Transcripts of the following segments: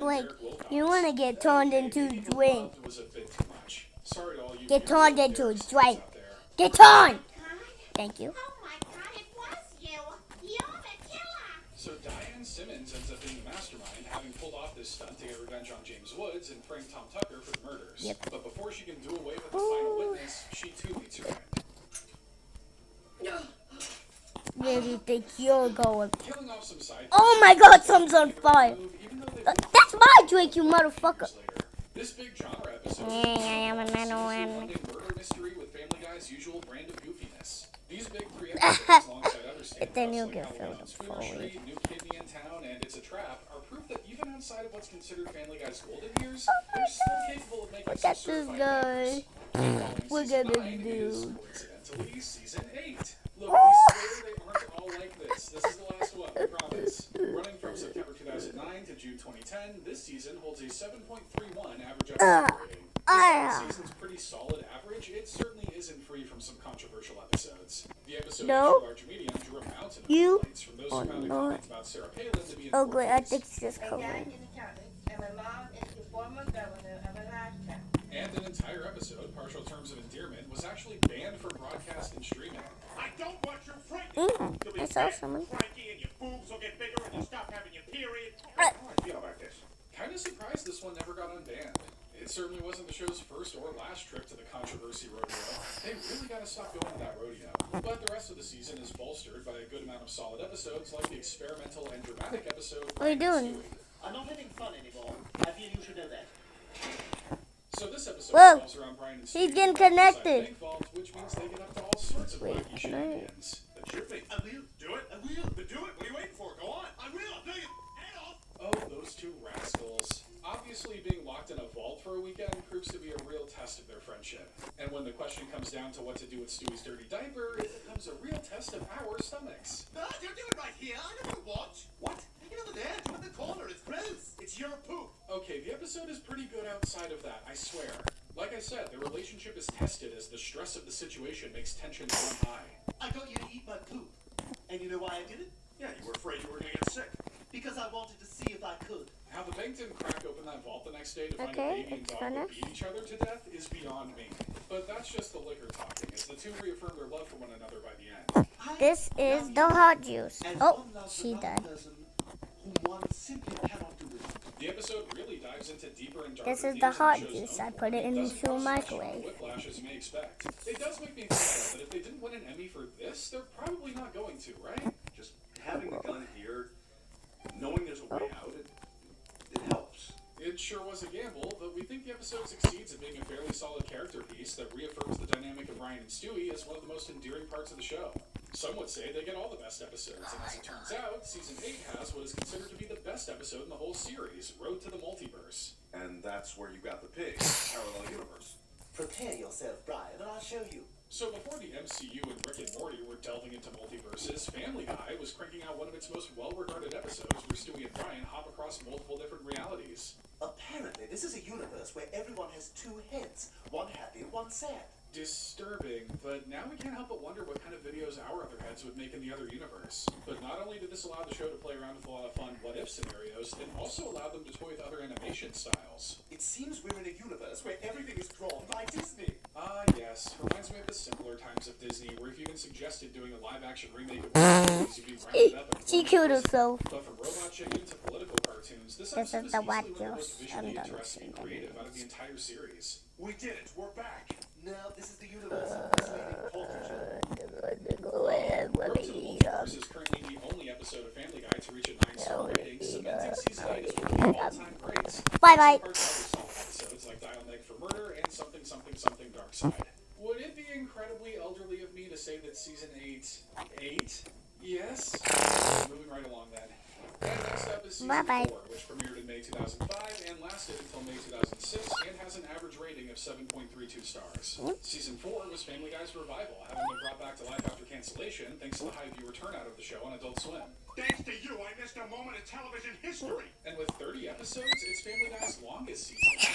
Like, you want to get turned into a drink. Get turned into a drink. Get turned! Thank you. Oh my God, it was you. You're the killer. So Diane Simmons ends up being the mastermind, having pulled off this stunt to get revenge on James Woods and prank Tom Tucker for the murders. Yep. But before she can do away with the final witness, she too meets her end. Where do you think you're going? Killing off some side Oh my God, something's on fire. even though they That's my drink, you motherfucker. later. This big genre episode I am a man Monday murder mystery with Family Guy's usual brand of goofiness. These big three episodes, alongside other But then standouts you'll like get Halloween on filled Spooner with Street, New Kidney in Town, and It's a Trap, are proof that even outside of what's considered Family Guy's golden years, they're still capable of making Look some at this certified guy. bangers. Look Season at this 9 is, dude. coincidentally, season 8. Look, we swear they aren't all like this. This is the last one, we promise. Running from September 2009 to June 2010, this season holds a 7.31 average episode rating. The season's pretty solid average. It certainly isn't free from some controversial episodes. The episode No. of Large Medium drew a mountain of You complaints from those who found the not. comments about Sarah Palin to be in Oh, poor great, I taste. think it's just I died covering. in the county, and my mom is the former governor of Alaska. And an entire episode, Partial Terms of Endearment, was actually banned from broadcast and streaming. I don't want you frightened. You'll be I saw fat, someone. cranky, and your boobs will get bigger, and you'll stop having your period. Uh. How do I feel about this? Kind of surprised this one never got unbanned. It certainly wasn't the show's first or last trip to the controversy rodeo. They really got to stop going to that rodeo. But the rest of the season is bolstered by a good amount of solid episodes, like the experimental and dramatic episode. What are you doing? Stewie. I'm not having fun anymore. I feel you should know that. So this episode Whoa. revolves around Brian and Stewie He's getting inside the connected. bank vault, which means they get up to all sorts of Wait, wacky can I- shenanigans. That's your thing. I will. Do it. I will. But do it. What are you waiting for? Go on. I will. I'll tell you. Head off. Oh, those two rascals. Obviously, being locked in a vault for a weekend proves to be a real test of their friendship. And when the question comes down to what to do with Stewie's dirty diaper, it becomes a real test of our stomachs. No, don't do it right here. I don't want to watch. What? Take it over there. Do it in the corner. It's gross. It's your poop. Okay, the episode is pretty good outside of that, I swear. Like I said, their relationship is tested as the stress of the situation makes tensions run high. I got you to eat my poop. And you know why I did it? Yeah, you were afraid you were going to get sick. Because I wanted to see if I could. How the bank didn't crack open that vault the next day to find Okay, a baby and it's dog that finished. beat each other to death is beyond me. But that's just the liquor talking, as the two reaffirm their love for one another by the end. This is the hot juice. And Oh, one loves she another died. person whom one simply cannot do it. The episode really dives into deeper and darker This is themes the than hot show's juice. known I for. put it doesn't into a cause so much microwave. whiplash as you may expect. It does make me think though, that if they didn't win an Emmy for this, they're probably not going to, right? Just having the gun here, knowing there's a way out, it helps. It sure was a gamble, but we think the episode succeeds at being a fairly solid character piece that reaffirms the dynamic of Ryan and Stewie as one of the most endearing parts of the show. Some would say they get all the best episodes, and as it turns out, Season 8 has what is considered to be the best episode in the whole series, Road to the Multiverse. And that's where you got the pig, parallel universe. Prepare yourself, Brian, and I'll show you. So before the MCU and Rick and Morty were delving into multiverses, Family Guy was cranking out one of its most well-regarded episodes where Stewie and Brian hop across multiple different realities. Apparently, this is a universe where everyone has two heads. One happy and one sad. Disturbing, but now we can't help but wonder what kind of videos our other heads would make in the other universe. But not only did this allow the show to play around with a lot of fun what-if scenarios, it also allowed them to toy with other animation styles. It seems we're in a universe where everything is drawn by Disney. Ah, yes. Reminds me of the simpler times of Disney, where if you even suggested doing a live-action remake of movies, you'd be rounded up and She thrown in killed prison. herself. But from Robot Chicken to political cartoons, this This episode is is the easily white one of the most juice. visually I'm done interesting and with creative out of the entire series. We did it. We're back. Now, this is the universe of misleading portraiture. Road to the Multiverse is currently the only episode of Family Guy to reach a 9-star rating, cementing Season 8 as one of the all-time greats. Bye-bye. Also parts of other solid episodes like Dial Meg for Murder and Something Something Something Dark Side. Would it be incredibly elderly of me to say that Season 8? Yes? Moving right along then. And next up is Season Bye-bye. 4, which premiered in May 2005 and lasted until May 2006 and has an average rating of 7.32 stars. Season 4 was Family Guy's revival, having been brought back to life after cancellation thanks to the high viewer turnout of the show on Adult Swim. Thanks to you, I missed a moment of television history. And with 30 episodes, it's Family Guy's longest season.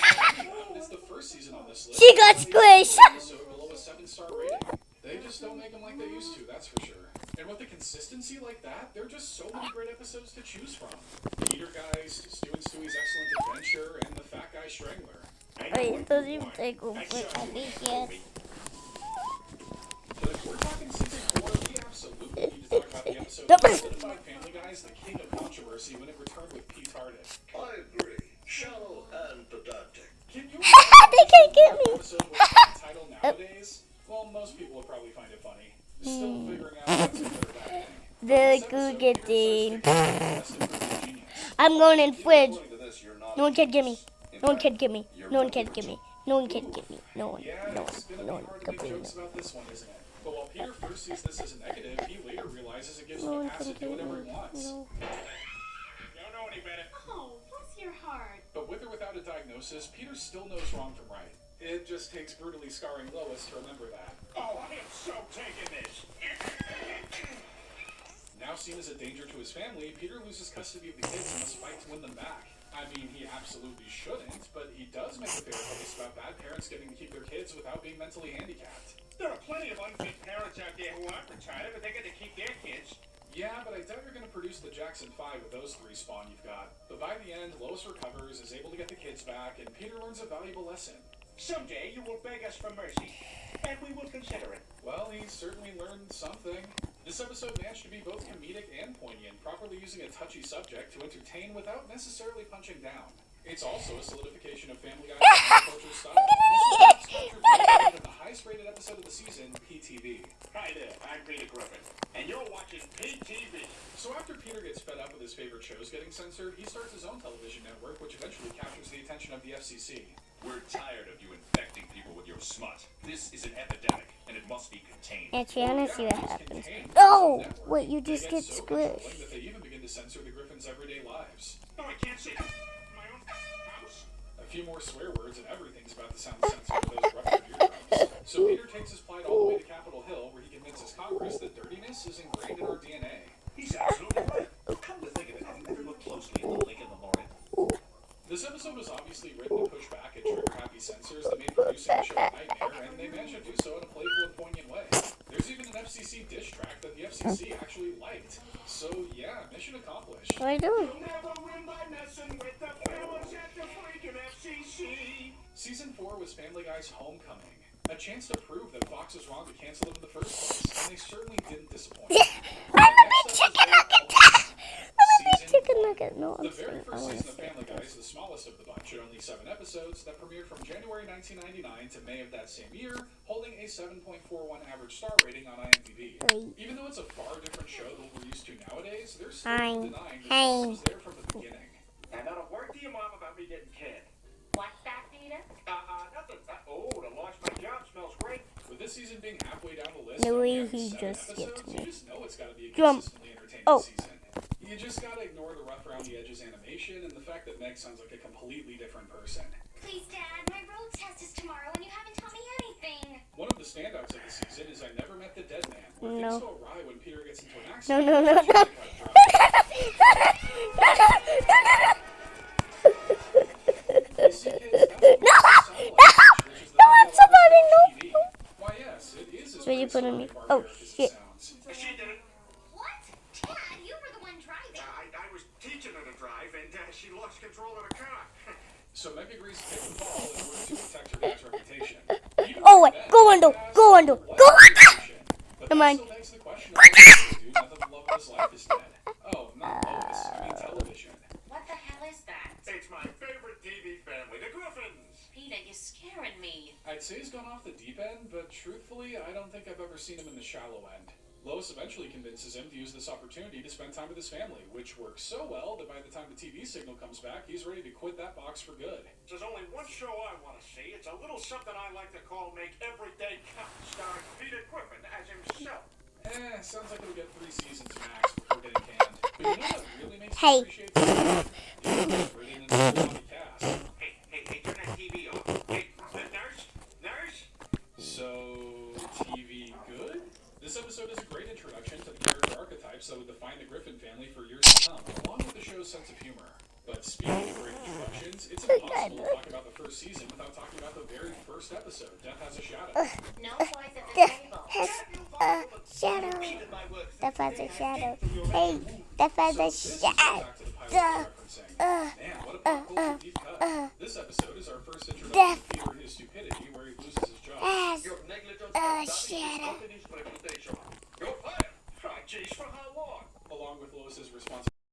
But it's the first season on this list. She got squished. Episode below a 7-star rating. They just don't make them like they used to, that's for sure. And with a consistency like that, there are just so many great episodes to choose from. Peter Geist, Stu and Stewie's excellent Wait, does he take over? I think yes. But if we're talking season 4, we absolutely need to talk about the episode Nope. that solidified Family Guy's the king of controversy when it returned with Pete Hardin. I agree. Shallow and pedantic. Can you They can't get me. episode with the title nowadays? Well, most people would probably find it funny. Still figuring out what's a good or bad thing. The This episode Google pairs thing. Best of Bruce Genius. I'm going in fridge. According to this, you're not. No one can get me. In No one fact, can get me. you're No one can really get me. No one can get me. No one. Yeah, No it's gonna one. No be one. hard to make Completely. jokes about this one, isn't it? But while Peter first sees this as a negative, he later realizes it gives No him a one pass can to do get whatever me. he wants. No. Don't know any better. Oh, bless your heart. But with or without a diagnosis, Peter still knows wrong from right. It just takes brutally scarring Lois to remember that. Oh, I am so taking this. Now seen as a danger to his family, Peter loses custody of the kids and must fight to win them back. I mean, he absolutely shouldn't, but he does make a fair case about bad parents getting to keep their kids without being mentally handicapped. There are plenty of unfit parents out there who aren't retarded, but they get to keep their kids. Yeah, but I doubt you're going to produce the Jackson 5 with those 3 spawn you've got. But by the end, Lois recovers, is able to get the kids back, and Peter learns a valuable lesson. Someday you will beg us for mercy, and we will consider it. Well, he certainly learned something. This episode managed to be both comedic and poignant, properly using a touchy subject to entertain without necessarily punching down. It's also a solidification of Family Guy's culture style. This is the highest rated episode of the season, PTV. Hi there, I'm Peter Griffin, and you're watching PTV. So after Peter gets fed up with his favorite shows getting censored, he starts his own television network, which eventually captures the attention of the FCC. We're tired of you infecting people with your smut. This is an epidemic, and it must be contained. Actually, I want to see what It's happens. contained Oh! network. Wait, you They just get so controlling squished. that they even begin to censor the Griffins' everyday lives. No, I can't see my own house. A few more swear words and everything's about to sound censored to those ruptured eardrums. So Peter takes his plight all the way to Capitol Hill, where he convinces Congress that dirtiness is ingrained in our DNA. He's absolutely right. Come to think of it, have you ever looked closely at the Lincoln Memorial? This episode was obviously written to push back at trigger-happy censors that made producing the show a nightmare, and they managed to do so in a playful and poignant way. There's even an FCC diss track that the FCC actually liked. So yeah, mission accomplished. What are you doing? You'll never win by messing with the fellas at the freaking FCC. Season 4 was Family Guy's homecoming. A chance to prove that Fox was wrong to cancel them in the first place, and they certainly didn't disappoint. I'm a big chicken nugget! I'm a big chicken nugget. No, The I'm very sorry. I first want season to of say Family Guy is the smallest of the bunch at only 7 episodes that premiered from January 1999 to May of that same year, holding a 7.41 average star rating on IMDb. Wait. Even though it's a far different show than we're used to nowadays, there's still Hi. no denying that Hi. this was there from the beginning. And not a word to your mom about me getting canned. What's that, Peter? Nothing. Oh, to launch my job smells great. With this season being halfway down the list, The way and he 7 just episodes, gets me. you just know it's got to be a Jump. consistently entertaining Oh. season. You just gotta ignore the rough around the edges animation and the fact that Meg sounds like a completely different person. Please, Dad, my road test is tomorrow and you haven't taught me anything. One of the standouts of the season is I Never Met the Dead Man, where No. things go awry when Peter gets into an No, accident. no, no, no. You see, kids, that's what makes it sound like, which is the No, thing it's that somebody, allows no. TV. Why, yes, it is as Where you pretty putting subtly me? barbaric Oh, as it shit. sounds. She did it. What? Dad, you were the one driving. I was teaching her to drive, and she lost control of the car. So Meg agrees to take the fall in order to protect her dad's reputation. Even Oh, back wait. then, Go under. Dad Go under. was Go under. reputation. But Come that on. still begs the question of what does he do now that the love of his life is dead? Oh, not Lois. I mean television. What the hell is that? It's my favorite TV family, the Griffins. Peter, you're scaring me. I'd say he's gone off the deep end, but truthfully, I don't think I've ever seen him in the shallow end. Lois eventually convinces him to use this opportunity to spend time with his family, which works so well that by the time the TV signal comes back, he's ready to quit that box for good. There's only one show I want to see. It's a little something I like to call Make Every Day Count, starring Peter Griffin as himself. Sounds like it'll get 3 seasons max before getting canned. But you know what really makes Hey. me appreciate this? It's written in a quality cast. Hey, turn that TV off. Hey, nurse? So, TV good? This episode is a great introduction to the character archetypes that would define the Griffin family for years to come, along with the show's sense of humor. But speaking of great introductions, it's impossible to talk about the first season without talking about the very first episode, Death Has a Shadow. No toys at the table. Has a shadow. That has a shadow. Hey, that has a This is shadow. back to the pilot referencing. Man, what a pop culture deep cut. This episode is our first introduction Death to Shadow. company's reputation. You're fired. Jeez, for how long? Along with Lois's responsibility.